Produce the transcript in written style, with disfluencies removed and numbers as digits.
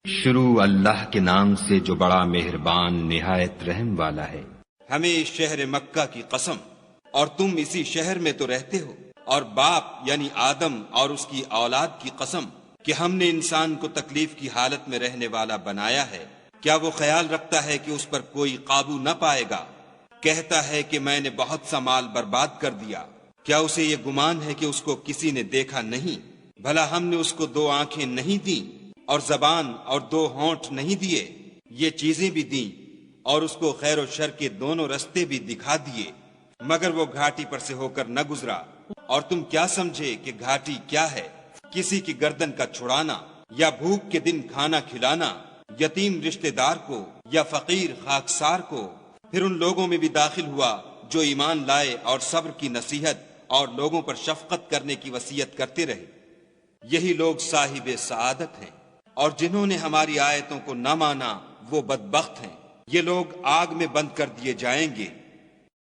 شروع اللہ کے نام سے جو بڑا مہربان نہایت رحم والا ہے۔ ہمیں اس شہر مکہ کی قسم، اور تم اسی شہر میں تو رہتے ہو، اور باپ یعنی آدم اور اس کی اولاد کی قسم کہ ہم نے انسان کو تکلیف کی حالت میں رہنے والا بنایا ہے، کیا وہ خیال رکھتا ہے کہ اس پر کوئی قابو نہ پائے گا؟ کہتا ہے کہ میں نے بہت سا مال برباد کر دیا، کیا اسے یہ گمان ہے کہ اس کو کسی نے دیکھا نہیں؟ بھلا ہم نے اس کو 2 آنکھیں نہیں دیں اور زبان اور 2 ہونٹ نہیں دیے؟ یہ چیزیں بھی دیں اور اس کو خیر و شر کے دونوں رستے بھی دکھا دیے، مگر وہ گھاٹی پر سے ہو کر نہ گزرا۔ اور تم کیا سمجھے کہ گھاٹی کیا ہے؟ کسی کی گردن کا چھڑانا، یا بھوک کے دن کھانا کھلانا، یتیم رشتہ دار کو یا فقیر خاکسار کو۔ پھر ان لوگوں میں بھی داخل ہوا جو ایمان لائے اور صبر کی نصیحت اور لوگوں پر شفقت کرنے کی وصیت کرتے رہے، یہی لوگ صاحب سعادت ہیں۔ اور جنہوں نے ہماری آیتوں کو نہ مانا وہ بدبخت ہیں، یہ لوگ آگ میں بند کر دیے جائیں گے۔